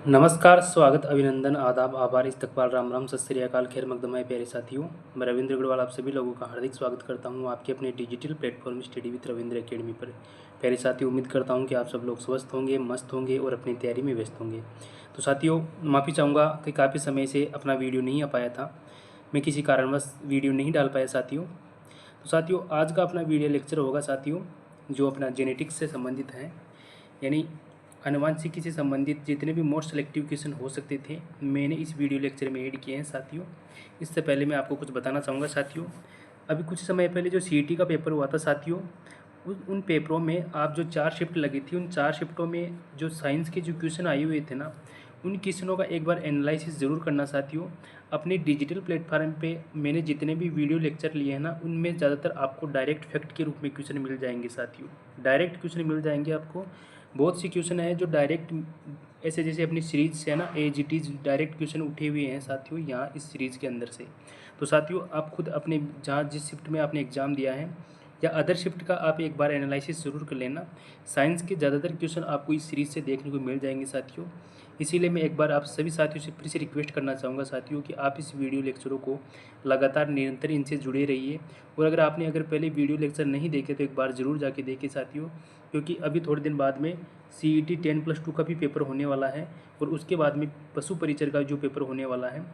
नमस्कार, स्वागत, अभिनंदन, आदाब, आभार, इस्तकबाल, राम राम, सत श्री अकाल, खैर मकदम है प्यारे साथियों। मैं रविंद्र अग्रवाल आप सभी लोगों का हार्दिक स्वागत करता हूं आपके अपने digital platform study with Ravindra academy पर। प्यारे साथियों, उम्मीद करता हूं कि आप सब लोग स्वस्थ होंगे, मस्त होंगे और अपनी तैयारी में व्यस्त होंगे। तो साथियों, माफ़ी चाहूँगा कि काफ़ी समय से अपना वीडियो नहीं आ पाया था, मैं किसी कारणवश वीडियो नहीं डाल पाया साथियों। तो साथियों, आज का अपना वीडियो लेक्चर होगा साथियों, जो अपना जेनेटिक्स से संबंधित है, यानी आनुवंशिकी से संबंधित जितने भी मोस्ट सिलेक्टिव क्वेश्चन हो सकते थे मैंने इस वीडियो लेक्चर में ऐड किए हैं साथियों। इससे पहले मैं आपको कुछ बताना चाहूँगा साथियों। अभी कुछ समय पहले जो सीईटी का पेपर हुआ था साथियों, उन पेपरों में आप जो 4 शिफ्ट लगी थी, उन 4 शिफ्टों में जो साइंस के जो क्वेश्चन आए हुए थे ना, उन क्वेश्चनों का एक बार एनालिसिस ज़रूर करना साथियों। अपने डिजिटल प्लेटफॉर्म पे मैंने जितने भी वीडियो लेक्चर लिए हैं ना, उनमें ज़्यादातर आपको डायरेक्ट फैक्ट के रूप में क्वेश्चन मिल जाएंगे साथियों। डायरेक्ट क्वेश्चन मिल जाएंगे आपको। बहुत सी क्वेश्चन है जो डायरेक्ट ऐसे जैसे अपनी सीरीज से है ना, as it is direct question उठे हुए हैं साथियों यहाँ इस सीरीज़ के अंदर से। तो साथियों, आप खुद अपने जहाँ जिस शिफ्ट में आपने एग्ज़ाम दिया है या अदर शिफ्ट का आप एक बार एनालिसिस ज़रूर कर लेना। साइंस के ज़्यादातर क्वेश्चन आपको इस सीरीज़ से देखने को मिल जाएंगे साथियों। इसीलिए मैं एक बार आप सभी साथियों से फिर से रिक्वेस्ट करना चाहूँगा साथियों कि आप इस वीडियो लेक्चरों को लगातार निरंतर इनसे जुड़े रहिए। और अगर पहले वीडियो लेक्चर नहीं देखे तो एक बार ज़रूर जाके देखें साथियों, क्योंकि अभी थोड़े दिन बाद में सीईटी 10+2 का भी पेपर होने वाला है और उसके बाद में पशु परिचर का जो पेपर होने वाला है,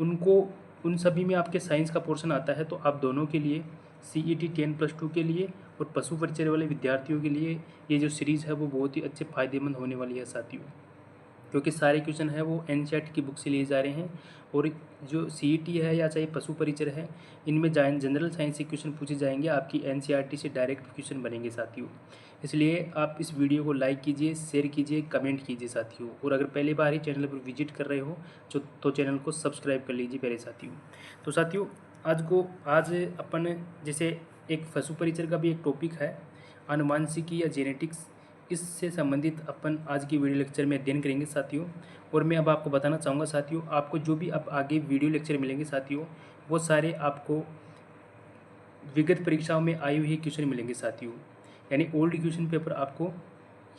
उनको उन सभी में आपके साइंस का पोर्शन आता है। तो आप दोनों के लिए, सीईटी 10+2 के लिए और पशु परिचर वाले विद्यार्थियों के लिए, ये जो सीरीज़ है वो बहुत ही अच्छे फ़ायदेमंद होने वाली है साथियों, क्योंकि सारे क्वेश्चन है वो एनसीईआरटी की बुक से लिए जा रहे हैं। और जो सीईटी है या चाहे पशु परिचर है, इनमें जनरल साइंस से क्वेश्चन पूछे जाएंगे, आपकी एनसीईआरटी से डायरेक्ट क्वेश्चन बनेंगे साथियों। इसलिए आप इस वीडियो को लाइक कीजिए, शेयर कीजिए, कमेंट कीजिए साथियों। और अगर पहली बार ही चैनल पर विजिट कर रहे हो तो चैनल को सब्सक्राइब कर लीजिए प्यारे साथियों। तो साथियों, आज अपन जैसे एक पशु परिचर का भी एक टॉपिक है, आनुवंशिकी या जेनेटिक्स, इससे संबंधित अपन आज की वीडियो लेक्चर में अध्ययन करेंगे साथियों। और मैं अब आपको बताना चाहूँगा साथियों, आपको जो भी अब आगे वीडियो लेक्चर मिलेंगे साथियों, वो सारे आपको विगत परीक्षाओं में आई हुई क्वेश्चन मिलेंगे साथियों। यानी ओल्ड क्वेश्चन पेपर आपको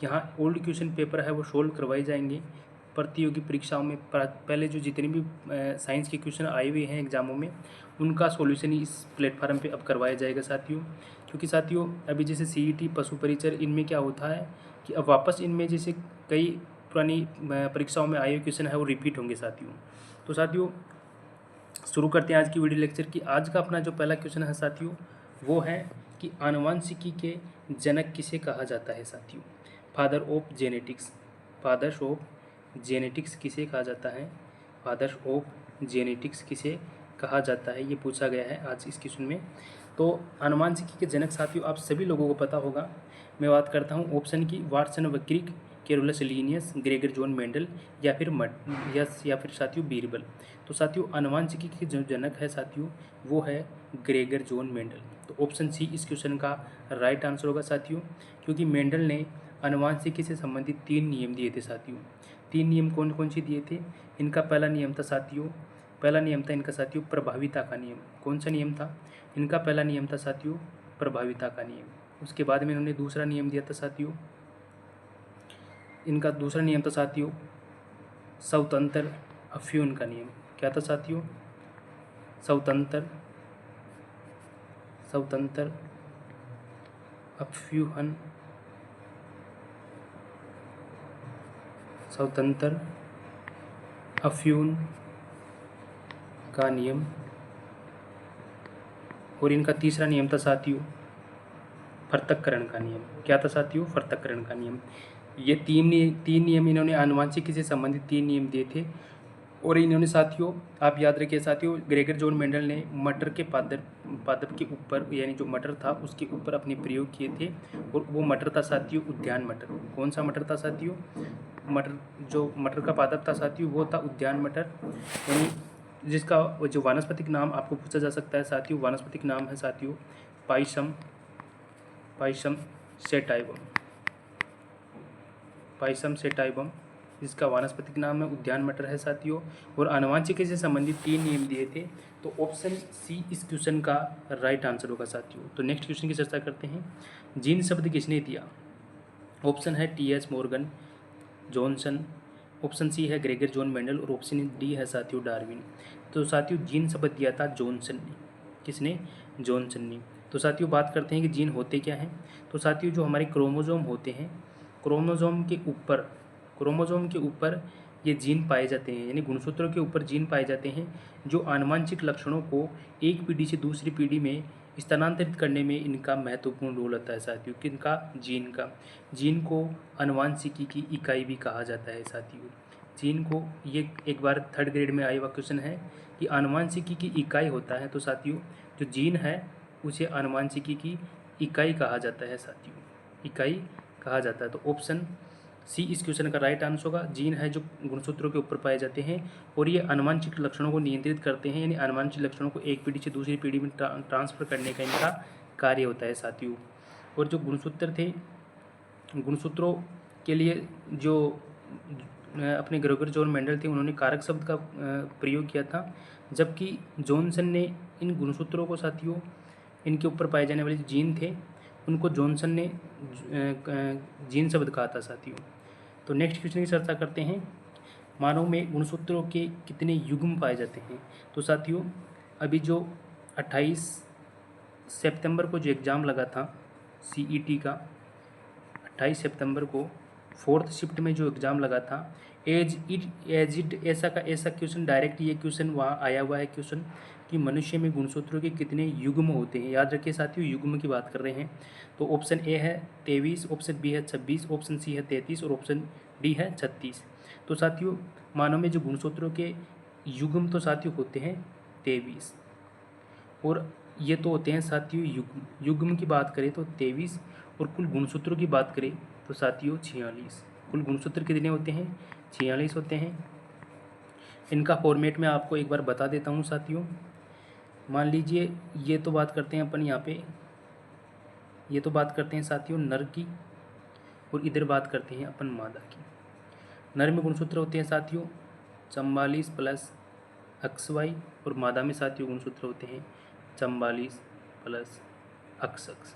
यहाँ ओल्ड क्वेश्चन पेपर है वो सोल्व करवाए जाएंगे प्रतियोगी परीक्षाओं में। पहले जो जितने भी साइंस के क्वेश्चन आए हुए हैं एग्जामों में, उनका सॉल्यूशन ही इस प्लेटफार्म पे अब करवाया जाएगा साथियों। क्योंकि साथियों, अभी जैसे सीईटी पशु परिचर, इनमें क्या होता है कि अब वापस इनमें जैसे कई पुरानी परीक्षाओं में आए हुए क्वेश्चन है वो रिपीट होंगे साथियों। तो साथियों, शुरू करते हैं आज की वीडियो लेक्चर की। आज का अपना जो पहला क्वेश्चन है साथियों, वो है कि आनुवंशिकी के जनक किसे कहा जाता है साथियों। Father of genetics, fathers of genetics किसे कहा जाता है, फादर्स ऑफ जेनेटिक्स किसे कहा जाता है, ये पूछा गया है आज इस क्वेश्चन में। तो आनुवंशिकी के जनक साथियों आप सभी लोगों को पता होगा। मैं बात करता हूँ ऑप्शन की, Watson Crick, Carolus Linnaeus, Gregor John Mendel या फिर या फिर साथियों बीरबल। तो साथियों, आनुवंशिकी के जो जनक है साथियों, वो है ग्रेगर जॉन मेंडल। तो ऑप्शन सी इस क्वेश्चन का राइट आंसर होगा साथियों, क्योंकि मेंडल ने आनुवंशिकी से संबंधित 3 नियम दिए थे साथियों। 3 नियम कौन कौन से दिए थे? इनका पहला नियम था साथियों, इनका साथियों प्रभाविता का नियम। कौन सा नियम था? इनका पहला नियम था साथियों प्रभाविता का नियम। उसके बाद में इन्होंने दूसरा नियम दिया था साथियों, इनका दूसरा नियम था साथियों स्वतंत्र अफ्यून का नियम। क्या था साथियों? स्वतंत्र अफ्यूहन, स्वतंत्र अफ्यून का नियम। और इनका तीसरा नियम था साथियों पृथक्करण का नियम। क्या था साथियों? पृथक्करण का नियम। ये तीन नियम इन्होंने आनुवंशिकी से संबंधित 3 नियम दिए थे। और इन्होंने साथियों, आप याद रखिए साथियों, ग्रेगर जॉन मेंडल ने मटर के पादप के ऊपर, यानी जो मटर था उसके ऊपर अपने प्रयोग किए थे। और वो मटर था साथियों उद्यान मटर। कौन सा मटर था साथियों? जो मटर का पादप था साथियों वो था उद्यान मटर, यानी जिसका जो वानस्पतिक नाम आपको पूछा जा सकता है साथियों, वानस्पतिक नाम है साथियों पाइसम सेटाइवम, जिसका वानस्पतिक नाम है उद्यान मटर है साथियों। और आनुवंशिकी से संबंधित 3 नियम दिए थे। तो ऑप्शन सी इस क्वेश्चन का राइट आंसर होगा साथियों। तो नेक्स्ट क्वेश्चन की चर्चा करते हैं। जीन शब्द किसने दिया? ऑप्शन है T H Morgan, Johnson, option C है ग्रेगर जॉन मेंडल और ऑप्शन डी है साथियों डार्विन। तो साथियों जीन शब्द दिया था जॉनसन ने। किसने? जॉनसन ने। तो साथियों बात करते हैं कि जीन होते क्या हैं। तो साथियों जो हमारे क्रोमोजोम होते हैं, क्रोमोजोम के ऊपर ये जीन पाए जाते हैं, यानी गुणसूत्रों के ऊपर जीन पाए जाते हैं जो आनुवंशिक लक्षणों को एक पीढ़ी से दूसरी पीढ़ी में स्थानांतरित करने में इनका महत्वपूर्ण रोल होता है साथियों। किनका? जीन का। जीन को आनुवंशिकी की इकाई भी कहा जाता है साथियों। जीन को, ये एक बार थर्ड ग्रेड में आया हुआ क्वेश्चन है कि आनुवंशिकी की इकाई होता है। तो साथियों जो जीन है उसे आनुवंशिकी की इकाई कहा जाता है साथियों, इकाई कहा जाता है। तो ऑप्शन सी इस क्वेश्चन का राइट आंसर होगा। जीन है जो गुणसूत्रों के ऊपर पाए जाते हैं और ये आनुवंशिक लक्षणों को नियंत्रित करते हैं, यानी आनुवंशिक लक्षणों को एक पीढ़ी से दूसरी पीढ़ी में ट्रांसफर करने का इनका कार्य होता है साथियों। और जो गुणसूत्र थे, गुणसूत्रों के लिए जो अपने ग्रेगर जॉन मेंडल थे उन्होंने कारक शब्द का प्रयोग किया था, जबकि जॉनसन ने इन गुणसूत्रों को साथियों, इनके ऊपर पाए जाने वाले जो जीन थे उनको जॉनसन ने जीन शब्द कहा था साथियों। तो नेक्स्ट क्वेश्चन की चर्चा करते हैं। मानव में गुणसूत्रों के कितने युग्म पाए जाते हैं। तो साथियों अभी जो 28 सितंबर को जो एग्ज़ाम लगा था CET का, 28 सितंबर को 4th शिफ्ट में जो एग्ज़ाम लगा था, एज इट ऐसा क्वेश्चन, डायरेक्ट ये क्वेश्चन वहाँ आया हुआ है क्वेश्चन कि मनुष्य में गुणसूत्रों के कितने युग्म होते हैं। याद रखिए साथियों युग्म की बात कर रहे हैं। तो ऑप्शन ए है 23, ऑप्शन बी है 26, ऑप्शन सी है 33 और ऑप्शन डी है 36। तो साथियों मानव में जो गुणसूत्रों के युग्म तो साथियों होते हैं 23, और ये तो होते हैं साथियों युग्म की बात करें तो 23, और कुल गुणसूत्रों की बात करें तो साथियों 46। कुल गुणसूत्र कितने होते हैं? 46 होते हैं। इनका फॉर्मेट मैं आपको एक बार बता देता हूँ साथियों। मान लीजिए ये तो बात करते हैं अपन यहाँ पे, ये तो बात करते हैं साथियों नर की, और इधर बात करते हैं अपन मादा की। नर में गुणसूत्र होते हैं साथियों 44 प्लस XY, और मादा में साथियों गुणसूत्र होते हैं 44 प्लस XX।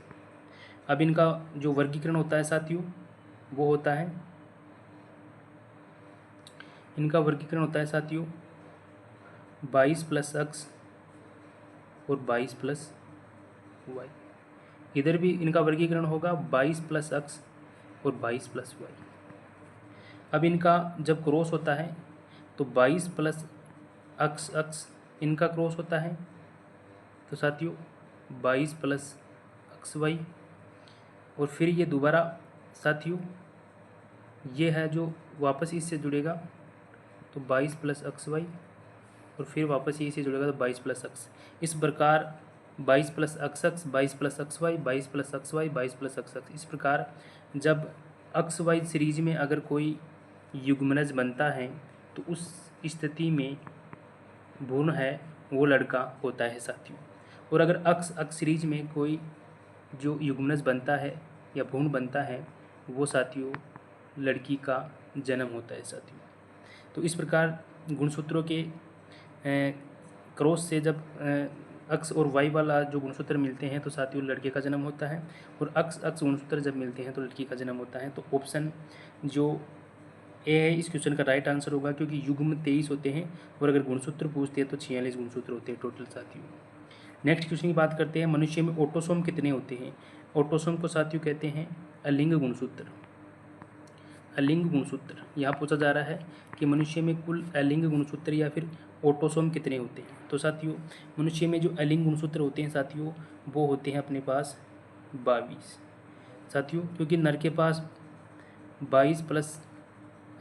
अब इनका जो वर्गीकरण होता है साथियों वो होता है, इनका वर्गीकरण होता है साथियों 22 प्लस X और 22 प्लस Y। इधर भी इनका वर्गीकरण होगा 22 प्लस X और 22 प्लस Y। अब इनका जब क्रॉस होता है तो 22 प्लस X इनका क्रॉस होता है तो साथियों 22 प्लस XY, और फिर ये दोबारा साथियों ये है जो वापस इससे जुड़ेगा तो 22 प्लस XY, और फिर वापस ये इससे जुड़ेगा तो 22 प्लस X। इस प्रकार 22 plus XX, 22 plus XY, 22 plus XY, 22 plus XX। इस प्रकार जब XY सीरीज में अगर कोई युग्मनज बनता है तो उस स्थिति में भ्रूण है वो लड़का होता है साथियों। और अगर X सीरीज में कोई जो युग्मनज बनता है या भ्रूण बनता है वो साथियों लड़की का जन्म होता है साथियों। तो इस प्रकार गुणसूत्रों के क्रॉस से जब X और Y वाला जो गुणसूत्र मिलते हैं तो साथियों लड़के का जन्म होता है, और X गुणसूत्र जब मिलते हैं तो लड़की का जन्म होता है। तो ऑप्शन जो ए है इस क्वेश्चन का राइट आंसर होगा, क्योंकि युग्म 23 होते हैं और अगर गुणसूत्र पूछते हैं तो 46 गुणसूत्र होते हैं टोटल साथियों। नेक्स्ट क्वेश्चन की बात करते हैं। मनुष्य में ऑटोसोम कितने होते हैं। ऑटोसोम को साथियों कहते हैं अलिंग गुणसूत्र। अलिंग गुणसूत्र यहाँ पूछा जा रहा है कि मनुष्य में कुल अलिंग गुणसूत्र या फिर ऑटोसोम कितने होते हैं। तो साथियों मनुष्य में जो अलिंग गुणसूत्र होते हैं साथियों वो होते हैं अपने पास 22 साथियों, क्योंकि नर के पास 22 प्लस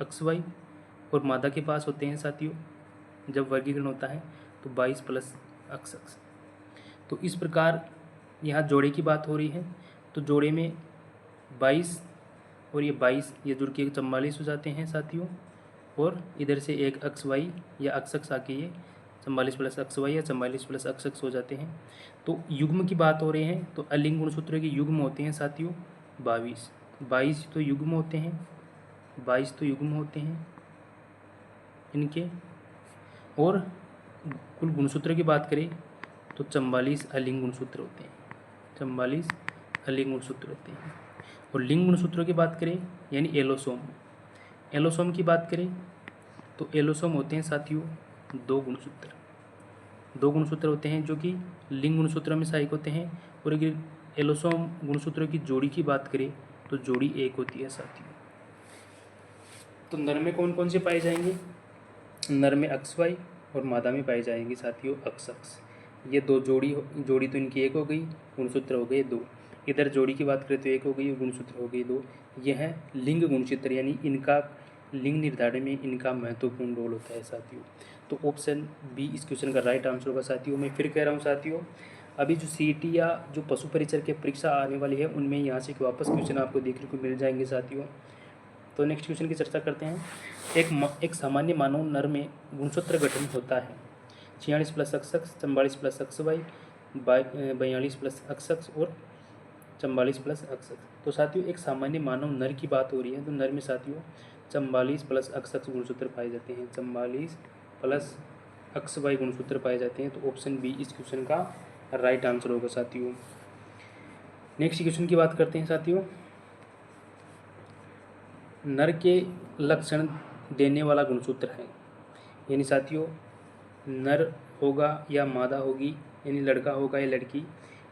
XY और मादा के पास होते हैं साथियों जब वर्गीकरण होता है तो 22 प्लस XX। तो इस प्रकार यहाँ जोड़े की बात हो रही है तो जोड़े में 22 और ये 22 ये जुड़ के 44 हो जाते हैं साथियों, और इधर से एक XY या XX आके ये 44 प्लस XY या 44 प्लस XX हो जाते हैं। तो युग्म की बात हो रही है तो अलिंग गुणसूत्र के युग्म होते हैं साथियों 22 तो युग्म होते हैं, 22 तो युग्म होते हैं इनके, और कुल गुणसूत्र की बात करें तो 44 अलिंग गुणसूत्र होते हैं, 44 अलिंग गुणसूत्र होते हैं। और लिंग गुणसूत्रों की बात करें यानी एलोसोम की बात करें तो एलोसोम होते हैं साथियों दो गुणसूत्र होते हैं जो कि लिंग गुणसूत्रों में सहायक होते हैं। और अगर एलोसोम गुणसूत्रों की जोड़ी की बात करें तो जोड़ी एक होती है साथियों। तो नर में कौन कौन से पाए जाएंगे? नर में XY और मादा में पाए जाएंगे साथियों XX। ये दो जोड़ी तो इनकी एक हो गई, गुणसूत्र हो गए दो। इधर जोड़ी की बात करें तो एक हो गई, गुणसूत्र हो गई दो। यह है लिंग गुणसूत्र, यानी इनका लिंग निर्धारण में इनका महत्वपूर्ण रोल होता है साथियों। तो ऑप्शन बी इस क्वेश्चन का राइट आंसर होगा साथियों। मैं फिर कह रहा हूँ साथियों, अभी जो CET या जो पशु परिचर की परीक्षा आने वाली है उनमें यहाँ से वापस क्वेश्चन आपको देखने को मिल जाएंगे साथियों। तो नेक्स्ट क्वेश्चन की चर्चा करते हैं। एक सामान्य मानव नर में गुणसूत्र गठन होता है 46 + XX, 44 + XY, 42 + XX और 44 + XX। तो साथियों एक सामान्य मानव नर की बात हो रही है, तो नर में साथियों 44 + XX गुणसूत्र पाए जाते हैं, 44 + XY गुणसूत्र पाए जाते हैं। तो ऑप्शन बी इस क्वेश्चन का राइट आंसर होगा साथियों। नेक्स्ट क्वेश्चन की बात करते हैं साथियों। नर के लक्षण देने वाला गुणसूत्र है, यानी साथियों नर होगा या मादा होगी, यानी लड़का होगा या लड़की,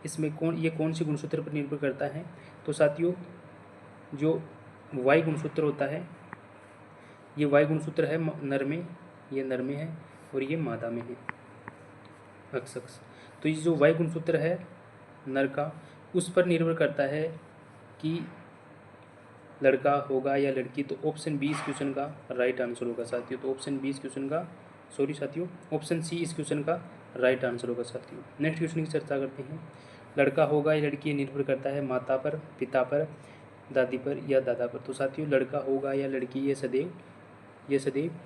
इसमें कौन सी गुणसूत्र पर निर्भर करता है? तो साथियों जो Y गुणसूत्र होता है, ये Y गुणसूत्र है नर में, ये नर में है और ये मादा में है XX। तो ये जो Y गुणसूत्र है नर का, उस पर निर्भर करता है कि लड़का होगा या लड़की। तो ऑप्शन बी इस क्वेश्चन का राइट आंसर होगा साथियों। तो ऑप्शन बी इस क्वेश्चन का ऑप्शन सी इस क्वेश्चन का राइट आंसर होगा साथियों। नेक्स्ट क्वेश्चन की चर्चा करते हैं। लड़का होगा या लड़की निर्भर करता है माता पर, पिता पर, दादी पर या दादा पर। तो साथियों लड़का होगा या लड़की ये सदैव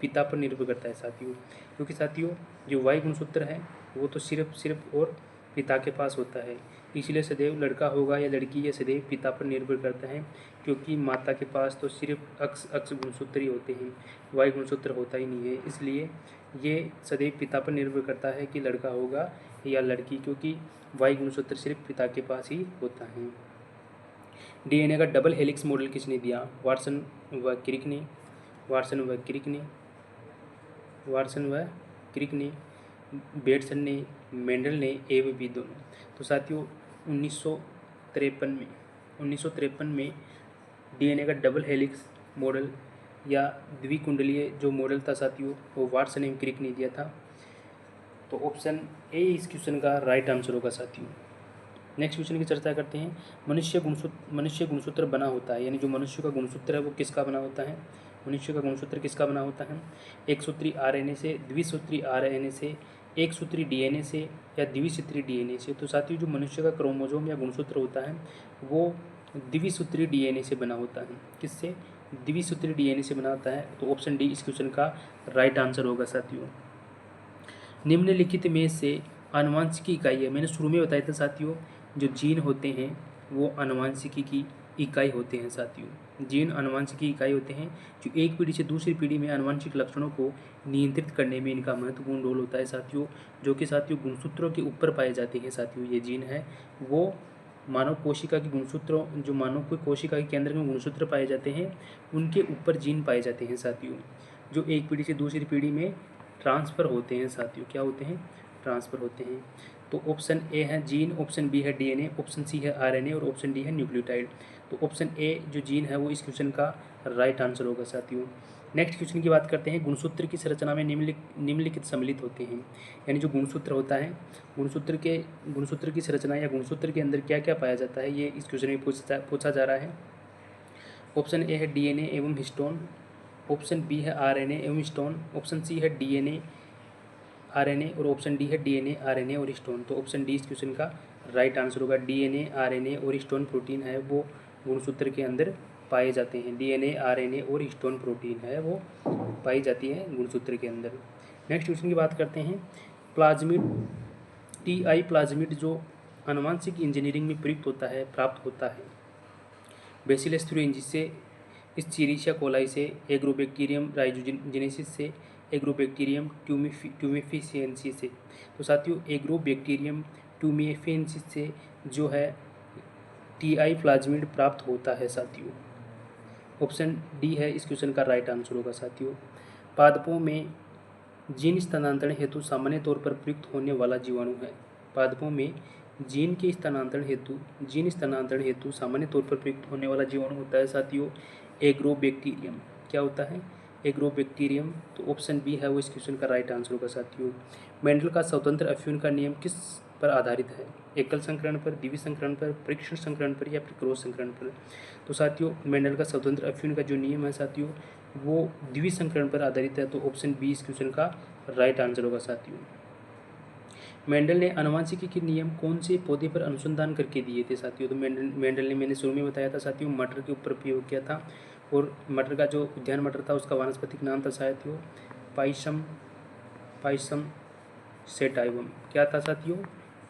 पिता पर निर्भर करता है साथियों, क्योंकि साथियों जो Y गुणसूत्र है वो तो सिर्फ और पिता के पास होता है, इसलिए सदैव लड़का होगा या लड़की ये सदैव पिता पर निर्भर करता है, क्योंकि माता के पास तो सिर्फ अक्ष गुणसूत्र ही होते हैं, Y गुणसूत्र होता ही नहीं है। इसलिए ये सदैव पिता पर निर्भर करता है कि लड़का होगा या लड़की, क्योंकि Y गुणसूत्र सिर्फ पिता के पास ही होता है। DNA का डबल हेलिक्स मॉडल किसने दिया? वाटसन व क्रिक ने, बेटसन ने, मेंडल ने, ए व बी दोनों। तो साथियों 1953 में DNA का डबल हेलिक्स मॉडल या द्विकुंडलीय जो मॉडल था साथियों, वो वाटसन एवं क्रिक ने दिया था। तो ऑप्शन ए इस क्वेश्चन का राइट आंसर होगा साथियों। नेक्स्ट क्वेश्चन की चर्चा करते हैं। मनुष्य गुणसूत्र बना होता है, यानी जो मनुष्य का गुणसूत्र है वो किसका बना होता है? मनुष्य का गुणसूत्र किसका बना होता है? एक सूत्री RNA से, द्विसूत्री RNA से, एक सूत्री DNA से या द्विसूत्री DNA से। तो साथियों जो मनुष्य का क्रोमोसोम या गुणसूत्र होता है वो द्विसूत्री DNA से बना होता है। किससे? द्विसूत्री DNA से बना होता है। तो ऑप्शन डी इस क्वेश्चन का राइट आंसर होगा साथियों। निम्नलिखित में से आनुवांशिकी इकाई है, मैंने शुरू में बताया था साथियों जो जीन होते हैं वो आनुवांशिकी की इकाई होते हैं साथियों। जीन आनुवांशिकी इकाई होते हैं जो एक पीढ़ी से दूसरी पीढ़ी में आनुवांशिक लक्षणों को नियंत्रित करने में इनका महत्वपूर्ण रोल होता है साथियों, जो कि साथियों गुणसूत्रों के ऊपर पाए जाते हैं साथियों। ये जीन है वो मानव कोशिका के गुणसूत्रों, जो मानव को कोशिका के केंद्र में गुणसूत्र पाए जाते हैं उनके ऊपर जीन पाए जाते हैं साथियों, जो एक पीढ़ी से दूसरी पीढ़ी में ट्रांसफ़र होते हैं साथियों। क्या होते हैं? ट्रांसफ़र होते हैं। तो ऑप्शन ए है जीन, ऑप्शन बी है DNA, ऑप्शन सी है RNA और ऑप्शन डी है न्यूक्लियोटाइड। तो ऑप्शन ए जो जीन है वो इस क्वेश्चन का राइट आंसर होगा साथियों। नेक्स्ट क्वेश्चन की बात करते हैं। गुणसूत्र की संरचना में निम्नलिखित सम्मिलित होते हैं, यानी जो गुणसूत्र होता है गुणसूत्र की संरचना या गुणसूत्र के अंदर क्या क्या पाया जाता है, ये इस क्वेश्चन में पूछा जा रहा है। ऑप्शन ए है DNA एवं हिस्टोन, ऑप्शन बी है RNA एवं हिस्टोन, ऑप्शन सी है DNA RNA और ऑप्शन डी है DNA RNA और हिस्टोन। तो ऑप्शन डी इस क्वेश्चन का राइट आंसर होगा। DNA RNA और हिस्टोन प्रोटीन है वो गुणसूत्र के अंदर पाए जाते हैं। DNA RNA और हिस्टोन प्रोटीन है वो पाई जाती है गुणसूत्र के अंदर। नेक्स्ट क्वेश्चन की बात करते हैं। प्लाज्मिड TI प्लाज्मिड जो आनुवांशिक इंजीनियरिंग में प्राप्त होता है बेसिलस थ्यूरेंजिस से, एस्चेरिचिया कोलाई से, एग्रोबैक्टीरियम राइजोजेनेसिस से, एग्रोबैक्टीरियम ट्यूमेफिशिएंसिस से। तो साथियों एग्रोबैक्टीरियम ट्यूमेफिशिएंसिस से जो है TI प्लाज्मिड प्राप्त होता है साथियों। ऑप्शन डी है इस क्वेश्चन का राइट आंसर होगा साथियों। पादपों में जीन स्थानांतरण हेतु सामान्य तौर पर प्रयुक्त होने वाला जीवाणु है। पादपों में जीन स्थानांतरण हेतु सामान्य तौर पर प्रयुक्त होने वाला जीवाणु होता है साथियों एग्रोबैक्टीरियम। क्या होता है? एग्रोबैक्टीरियम। तो ऑप्शन बी है वो इस क्वेश्चन का राइट आंसर होगा साथियों। मेंडल का स्वतंत्र अफ्यून का नियम किस पर आधारित है? एकल संकरण पर, द्विवीय संकरण पर, परीक्षण संकरण पर या फिर क्रॉस संकरण पर? तो साथियों मेंडल का स्वतंत्र अफ्यून का जो नियम है साथियों वो द्विवीय संकरण पर आधारित है। तो ऑप्शन बी इस क्वेश्चन का राइट आंसर होगा साथियों। मेंडल ने आनुवंशिकी के नियम कौन से पौधे पर अनुसंधान करके दिए थे साथियों? तो मेंडल ने, मैंने शुरू में बताया था साथियों, मटर के ऊपर प्रयोग किया था। और मटर का जो उद्यान मटर था उसका वानस्पतिक नाम था साथियों पाइसम सेटाइवम। क्या था साथियों?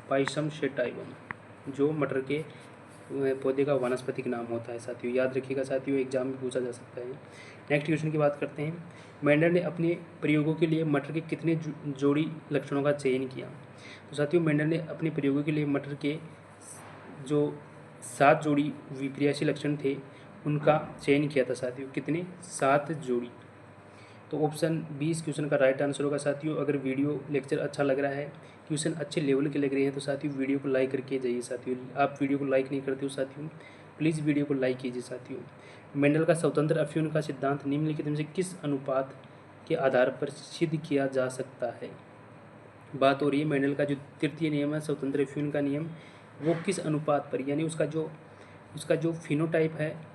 पाइसम सेटाइवम, जो मटर के पौधे का वानस्पतिक नाम होता है साथियों। याद रखिएगा साथियों, एग्जाम में पूछा जा सकता है। नेक्स्ट क्वेश्चन की बात करते हैं। मेंडल ने अपने प्रयोगों के लिए मटर के कितने जोड़ी लक्षणों का चयन किया? तो साथियों मेंडल ने अपने प्रयोगों के लिए मटर के जो 7 जोड़ी विपर्यासी लक्षण थे उनका चयन किया था साथियों। कितने? 7 जोड़ी। तो ऑप्शन बी इस क्वेश्चन का राइट आंसर होगा साथियों। अगर वीडियो लेक्चर अच्छा लग रहा है, क्वेश्चन अच्छे लेवल के लग रहे हैं तो साथियों वीडियो को लाइक करके जाइए साथियों। आप वीडियो को लाइक नहीं करते हो साथियों, प्लीज़ वीडियो को लाइक कीजिए साथियों। मेंडल का स्वतंत्र अफ्यून का सिद्धांत निम्नलिखित में से किस अनुपात के आधार पर सिद्ध किया जा सकता है? बात हो रही है मेंडल का जो तृतीय नियम है स्वतंत्र अफ्यून का नियम, वो किस अनुपात पर, यानी उसका जो फिनोटाइप है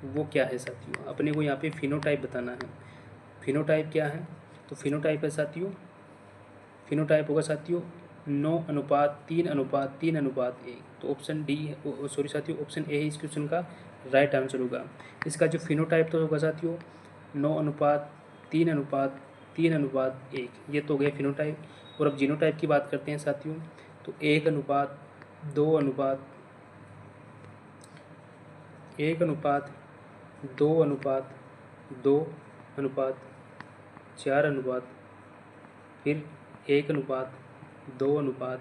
वो क्या है साथियों? अपने को यहाँ पे फिनोटाइप बताना है। फिनोटाइप क्या है? तो फिनोटाइप है साथियों, फिनोटाइप होगा साथियों 9:3:3:1। तो ऑप्शन डी, सॉरी साथियों, ऑप्शन ए इस क्वेश्चन का राइट आंसर होगा। इसका जो फिनोटाइप तो होगा साथियों 9:3:3:1। ये तो हो गया फिनोटाइप। और अब जीनोटाइप की बात करते हैं साथियों, तो 1:2:2:4:1, फिर 1:2:1,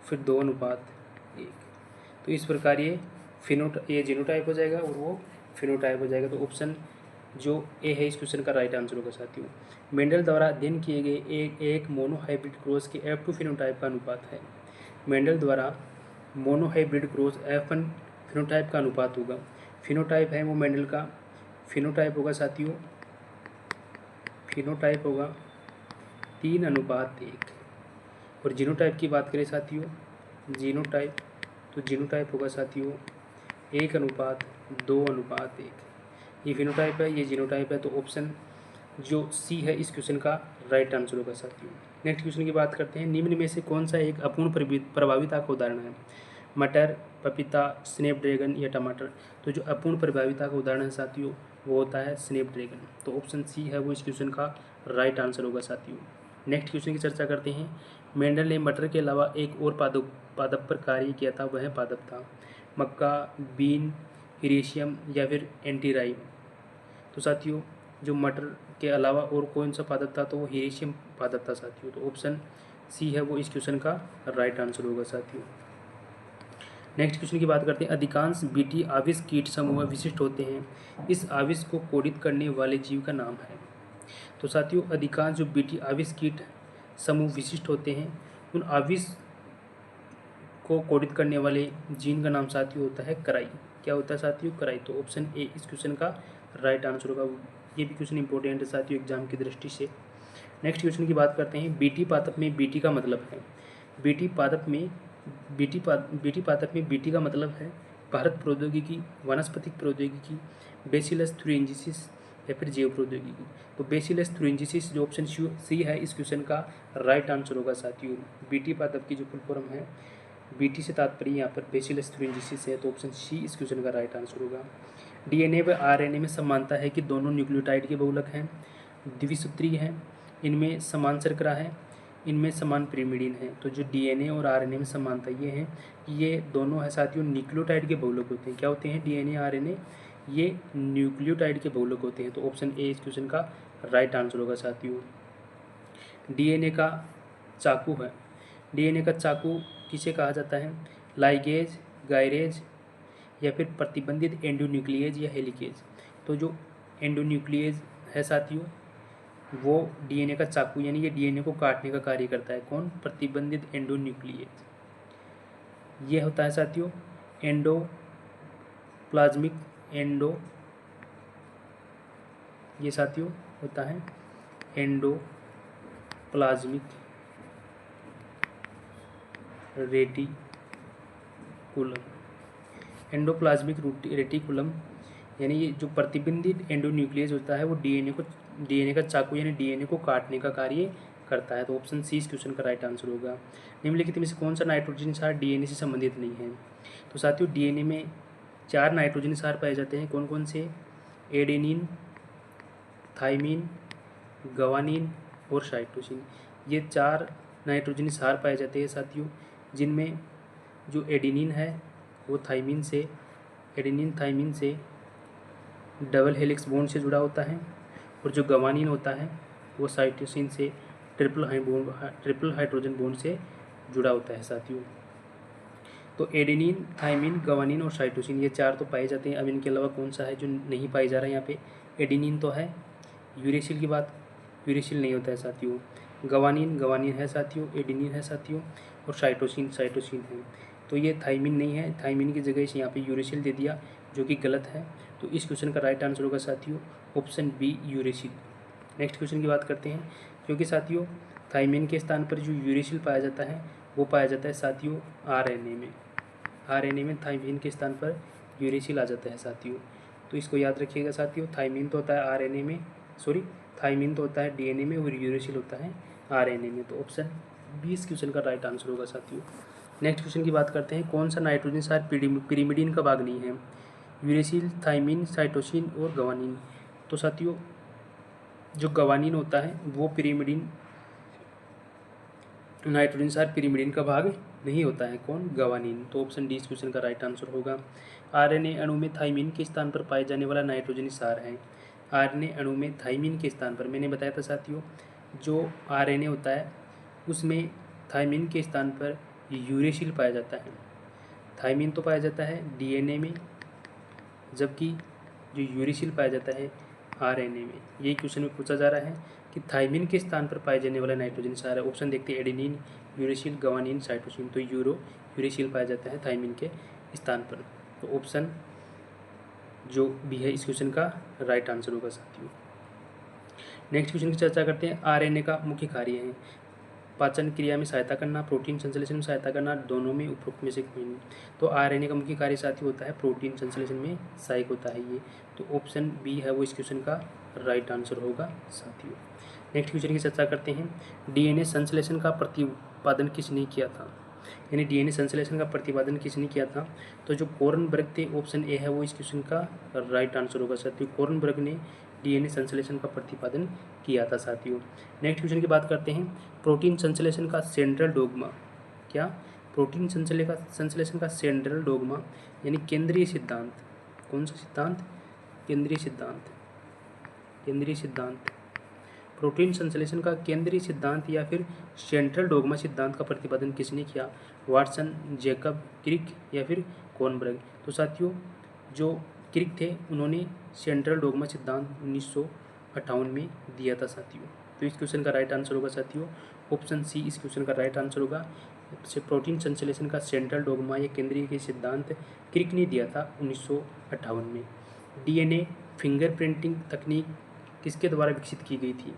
फिर 2:1। तो इस प्रकार ये जीनोटाइप हो जाएगा और वो फिनोटाइप हो जाएगा। तो ऑप्शन जो ए है इस क्वेश्चन का राइट आंसर होगा साथियों। मेंडल द्वारा अध्ययन किए गए एक मोनोहाइब्रिड क्रॉस के F2 फिनोटाइप का अनुपात है। मेंडल द्वारा मोनोहाइब्रिड क्रॉस F1 फिनोटाइप का अनुपात होगा। फिनोटाइप है वो मेंडल का फिनोटाइप होगा साथियों, फिनोटाइप होगा 3:1। और जीनोटाइप की बात करें साथियों, जीनोटाइप, तो जीनोटाइप होगा साथियों 1:2:1। ये फिनोटाइप है, ये जीनोटाइप है। तो ऑप्शन जो सी है इस क्वेश्चन का राइट आंसर होगा साथियों। नेक्स्ट क्वेश्चन की बात करते हैं। निम्न में से कौन सा एक अपूर्ण प्रभाविता का उदाहरण है? मटर, पपीता, स्नैपड्रैगन या टमाटर? तो जो अपूर्ण प्रभाविता का उदाहरण है साथियों वो होता है स्नैपड्रैगन। तो ऑप्शन सी है वो इस क्वेश्चन का राइट आंसर होगा साथियों। नेक्स्ट क्वेश्चन की चर्चा करते हैं। मेंडल ने मटर के अलावा एक और पादप पर कार्य किया था, वह पादप था मक्का, बीन, हिरेशियम या फिर एंटीराइम? तो साथियों जो मटर के अलावा और कौन सा पादप था? तो वो हिरेशियम पादप था साथियों। तो ऑप्शन सी है वो इस क्वेश्चन का राइट आंसर होगा साथियों। नेक्स्ट क्वेश्चन की बात करते हैं। अधिकांश बीटी आविश कीट समूह विशिष्ट होते हैं, इस आविश को कोडित करने वाले जीव का नाम है? तो साथियों अधिकांश जो बीटी आविश कीट समूह विशिष्ट होते हैं उन आविश को कोडित करने वाले जीन का नाम साथियों होता है कराई। क्या होता है साथियों? कराई। तो ऑप्शन ए इस क्वेश्चन का राइट आंसर होगा। ये भी क्वेश्चन इंपॉर्टेंट है साथियों एग्जाम की दृष्टि से। नेक्स्ट क्वेश्चन की बात करते हैं। बीटी पादप में बीटी का मतलब है, बीटी पादप में बीटी का मतलब है भारत प्रौद्योगिकी, वनस्पतिक प्रौद्योगिकी, बेसिलस थ्यूरिंजिसिस या फिर जैव प्रौद्योगिकी? तो बेसिलस थ्यूरिंजिसिस जो ऑप्शन सी है इस क्वेश्चन का राइट आंसर होगा साथियों। बीटी पादप की जो फुल फॉर्म है, बीटी से तात्पर्य यहाँ पर बेसिलस थ्यूरिंजिसिस है। तो ऑप्शन सी इस क्वेश्चन का राइट आंसर होगा। डीएनए व आरएनए में समानता है कि दोनों न्यूक्लियोटाइड के बहुलक हैं, द्विसूत्रीय हैं, इनमें समान शर्करा है, इनमें समान पिरिमिडीन है। तो जो डीएनए और आरएनए में समानता ये है कि ये दोनों है साथियों न्यूक्लियोटाइड के बहुलक होते हैं। क्या होते हैं? डीएनए आरएनए ये न्यूक्लियोटाइड के बहुलक होते हैं। तो ऑप्शन ए इस क्वेश्चन का राइट आंसर होगा साथियों। डीएनए का चाकू है, डीएनए का चाकू किसे कहा जाता है? लाइगेज, गायरेज या फिर प्रतिबंधित एंडोन्यूक्लिएज या हेलिकेज? तो जो एंडोन्यूक्लियस है साथियों, वो डीएनए का चाकू यानी ये डीएनए को काटने का कार्य करता है। कौन? प्रतिबंधित एंडोन्यूक्लियस। ये होता है साथियों एंडोप्लाज्मिक ये साथियों होता है एंडोप्लाज्मिक रेटिकुलम। एंडोप्लाज्मिक रेटिकुलम यानी ये जो प्रतिबंधित एंडोन्यूक्लियस होता है वो डीएनए का चाकू यानी डीएनए को काटने का कार्य करता है। तो ऑप्शन सी इस क्वेश्चन का राइट आंसर होगा। निम्नलिखित में से कौन सा नाइट्रोजन क्षार डीएनए से संबंधित नहीं है? तो साथियों डीएनए में 4 नाइट्रोजन क्षार पाए जाते हैं। कौन कौन से? एडेनिन, थाइमिन, गवानीन और साइटोसिन। ये 4 नाइट्रोजन क्षार पाए जाते हैं साथियों, जिनमें जो एडेनिन है वो एडेनिन थाइमिन से डबल हेलिक्स बॉन्ड से जुड़ा होता है, और जो गवानीन होता है वो साइटोसिन से ट्रिपल हाइड्रोजन बॉन्ड से जुड़ा होता है साथियों। तो एडेनिन, थाइमिन, गवानीन और साइटोसिन ये 4 तो पाए जाते हैं। अब इनके अलावा कौन सा है जो नहीं पाई जा रहा है यहाँ पे? एडेनिन तो है, यूरेसिल की बात, यूरेसिल नहीं होता है साथियों। गवानीन है साथियों, एडेनिन है साथियों, और साइटोसिन है। तो ये थाइमिन नहीं है, थाइमिन की जगह से यहाँ पे यूरेसिल दे दिया, जो कि गलत है। तो इस क्वेश्चन का राइट आंसर होगा साथियों option B uracil. Next question की बात करते हैं, क्योंकि साथियों थाइमिन के स्थान पर जो यूरेसिल पाया जाता है वो पाया जाता है साथियों आरएनए में थाइमिन के स्थान पर यूरेसिल आ जाता है साथियों। तो इसको याद रखिएगा साथियों, थाइमिन तो होता है आरएनए में, थाइमिन तो होता है डीएनए में, और यूरेसिल होता है आरएनए में। तो ऑप्शन बी इस क्वेश्चन का राइट आंसर होगा साथियों। नेक्स्ट क्वेश्चन की बात करते हैं, कौन सा नाइट्रोजन क्षार पिरिमिडीन का भाग नहीं है? यूरेसिल, थाइमिन, साइटोसिन और गवानीन। तो साथियों जो गवानीन होता है वो नाइट्रोजन क्षार पिरिमिडीन का भाग नहीं होता है। कौन? गवानीन। तो ऑप्शन डी इस क्वेश्चन का राइट आंसर होगा। आरएनए अणु में थाइमिन के स्थान पर पाए जाने वाला नाइट्रोजन क्षार है। आरएनए अणु में थाइमिन के स्थान पर, मैंने बताया था साथियों, जो आरएनए होता है उसमें थाइमिन के स्थान पर यूरेसिल पाया जाता है। थाइमिन तो पाया जाता है डीएनए में, जबकि जो यूरेसिल पाया जाता है आरएनए में। यही क्वेश्चन में पूछा जा रहा है कि थाइमिन के स्थान पर पाए जाने वाला नाइट्रोजन क्षार है। ऑप्शन देखते हैं, एडेनिन, यूरेसिल, गवानीन, साइटोसिन। तो यूरेसिल पाया जाता है थाइमिन के स्थान पर। तो ऑप्शन जो भी है इस क्वेश्चन का राइट आंसर होगा साथियों। नेक्स्ट क्वेश्चन की चर्चा करते हैं। आरएनए का मुख्य कार्य है पाचन क्रिया में सहायता करना, प्रोटीन संश्लेषण में सहायता करना, दोनों में उपरोक्त में से कोई नहीं। तो आरएनए का मुख्य कार्य साथियों होता है प्रोटीन संश्लेषण में सहायक होता है ये। तो ऑप्शन बी है वो इस क्वेश्चन का राइट आंसर होगा साथियों। नेक्स्ट क्वेश्चन की चर्चा करते हैं। डीएनए संश्लेषण का प्रतिपादन किसने किया था? यानी डीएनए संश्लेषण का प्रतिपादन किसने किया था? तो जो कोरनबर्ग थे, ऑप्शन ए है वो इस क्वेश्चन का राइट आंसर होगा साथियों। कोरनबर्ग ने डीएनए संश्लेषण का प्रतिपादन किया था साथियों। नेक्स्ट क्वेश्चन की बात करते हैं। प्रोटीन संश्लेषण का सेंट्रल डोग्मा क्या? प्रोटीन संश्लेषण का सेंट्रल डोग्मा यानी केंद्रीय सिद्धांत, कौन सा सिद्धांत? केंद्रीय सिद्धांत। प्रोटीन संश्लेषण का केंद्रीय सिद्धांत या फिर सेंट्रल डोग्मा सिद्धांत का प्रतिपादन किसने किया? वाटसन, जैकब, क्रिक या फिर कोरनबर्ग। तो साथियों जो क्रिक थे उन्होंने सेंट्रल डोग्मा सिद्धांत 1958 में दिया था साथियों। तो इस क्वेश्चन का राइट आंसर होगा साथियों ऑप्शन सी इस क्वेश्चन का राइट आंसर होगा। प्रोटीन संश्लेषण का सेंट्रल डोग्मा या केंद्रीय के सिद्धांत क्रिक ने दिया था 1958 में। डीएनए फिंगरप्रिंटिंग तकनीक किसके द्वारा विकसित की गई थी?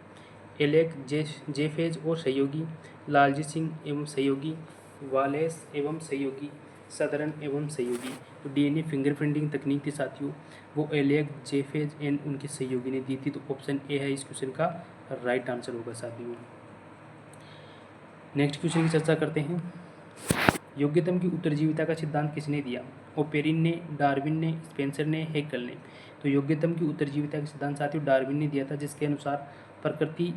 एलेक जेफेज और सहयोगी, लालजी सिंह एवं सहयोगी, वालेस एवं सहयोगी, सदरन एवं सहयोगी। तो डीएनए फिंगरप्रिंटिंग तकनीक थी साथियों वो एलेक जेफेज एंड उनके सहयोगी ने दी थी। तो ऑप्शन ए है इस क्वेश्चन का राइट आंसर होगा साथियों। नेक्स्ट क्वेश्चन की चर्चा करते हैं। योग्यतम की उत्तरजीविता का सिद्धांत किसने दिया? ओपेरिन ने, डार्विन ने, स्पेंसर ने, हेकल ने। तो योग्यतम की उत्तरजीविता का सिद्धांत साथियों डार्विन ने दिया था, जिसके अनुसार प्रकृति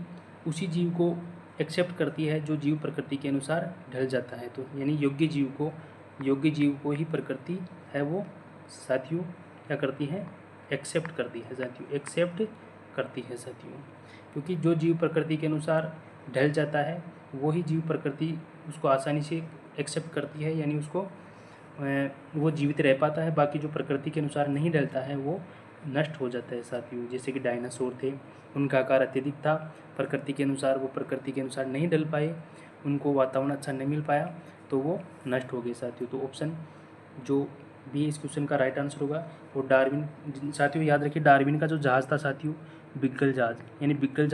उसी जीव को एक्सेप्ट करती है जो जीव प्रकृति के अनुसार ढल जाता है। तो यानी योग्य जीव को ही प्रकृति है वो साथियों क्या करती है? एक्सेप्ट करती है साथियों। क्योंकि जो जीव प्रकृति के अनुसार ढल जाता है वही जीव प्रकृति उसको आसानी से एक्सेप्ट करती है, यानी उसको वो जीवित रह पाता है। बाकी जो प्रकृति के अनुसार नहीं ढलता है वो नष्ट हो जाता है साथियों। जैसे कि डायनासोर थे, उनका आकार अत्यधिक था, प्रकृति के अनुसार वो प्रकृति के अनुसार नहीं ढल पाए, उनको वातावरण अच्छा नहीं मिल पाया, तो वो नष्ट हो गए साथियों। तो ऑप्शन जो भी इस क्वेश्चन का राइट आंसर होगा वो डार्विन। साथियों याद रखिए, डार्विन का जो जहाज़ था साथियों, बिग्गल जहाज़, यानी बिग्गल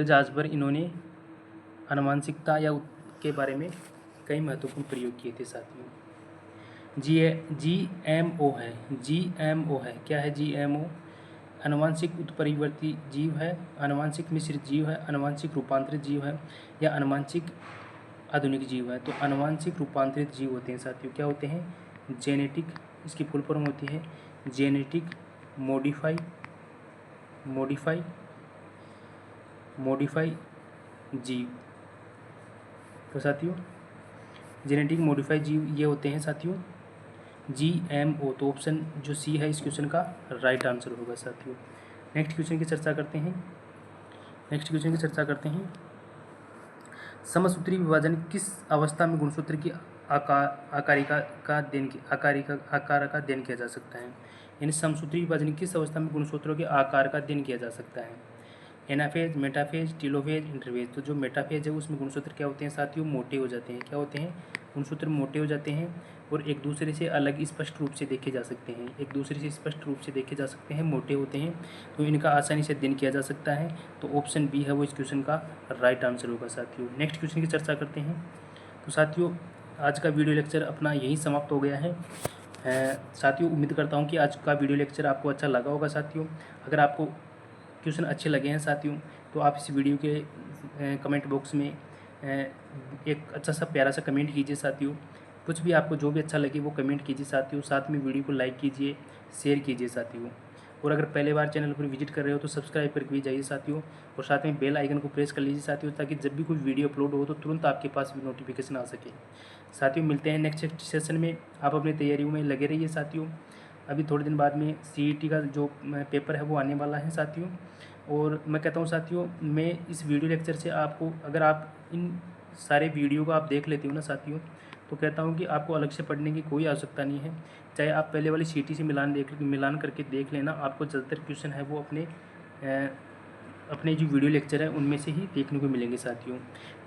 जहाज़ पर इन्होंने आनुवंशिकता या के बारे में कई महत्वपूर्ण प्रयोग किए थे साथियों। GMO है, क्या है GMO? आनुवंशिक उत्परिवर्ती जीव है, आनुवंशिक मिश्रित जीव है, आनुवंशिक रूपांतरित जीव है, या आनुवंशिक आधुनिक जीव है। तो आनुवंशिक रूपांतरित जीव होते हैं साथियों, क्या होते हैं? जेनेटिक, इसकी फुल फॉर्म होती है जेनेटिक मॉडिफाई जीव। तो साथियों जेनेटिक मॉडिफाई जीव ये होते हैं साथियों GMO। तो ऑप्शन जो सी है इस क्वेश्चन का राइट आंसर होगा साथियों। नेक्स्ट क्वेश्चन की चर्चा करते हैं। समसूत्री विभाजन किस अवस्था में गुणसूत्र की आकार का अध्ययन किया जा सकता है? यानी समसूत्री विभाजन किस अवस्था में गुणसूत्रों के आकार का अध्ययन किया जा सकता है? Anaphase, metaphase, telophase, interphase. तो जो मेटाफेज है उसमें गुणसूत्र क्या होते हैं साथियों? मोटे हो जाते हैं। क्या होते हैं? गुणसूत्र मोटे हो जाते हैं और एक दूसरे से अलग स्पष्ट रूप से देखे जा सकते हैं, मोटे होते हैं, तो इनका आसानी से अध्ययन किया जा सकता है। तो ऑप्शन बी है वो इस क्वेश्चन का राइट आंसर होगा साथियों। नेक्स्ट क्वेश्चन की चर्चा करते हैं। तो साथियों आज का वीडियो लेक्चर अपना यही समाप्त हो गया है। साथियों उम्मीद करता हूँ कि आज का वीडियो लेक्चर आपको अच्छा लगा होगा साथियों। अगर आपको क्वेश्चन अच्छे लगे हैं साथियों तो आप इस वीडियो के कमेंट बॉक्स में एक अच्छा सा प्यारा सा कमेंट कीजिए साथियों। कुछ भी आपको जो भी अच्छा लगे वो कमेंट कीजिए साथियों। साथ में वीडियो को लाइक कीजिए, शेयर कीजिए साथियों। और अगर पहले बार चैनल पर विजिट कर रहे हो तो सब्सक्राइब करके भी जाइए साथियों, और साथ में बेल आइकन को प्रेस कर लीजिए साथियों, ताकि जब भी कोई वीडियो अपलोड हो तो तुरंत आपके पास भी नोटिफिकेशन आ सके। साथियों मिलते हैं नेक्स्ट सेशन में। आप अपनी तैयारियों में लगे रहिए साथियों। अभी थोड़े दिन बाद में CET का जो पेपर है वो आने वाला है साथियों। और मैं कहता हूँ साथियों, मैं इस वीडियो लेक्चर से आपको, अगर आप इन सारे वीडियो को आप देख लेते हो ना साथियों, तो कहता हूँ कि आपको अलग से पढ़ने की कोई आवश्यकता नहीं है। चाहे आप पहले वाली CET से मिलान करके देख लेना, आपको ज़्यादातर क्वेश्चन है वो अपने जो वीडियो लेक्चर है उनमें से ही देखने को मिलेंगे साथियों।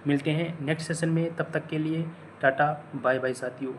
मिलते हैं नेक्स्ट सेशन में, तब तक के लिए टाटा बाय बाय साथियों।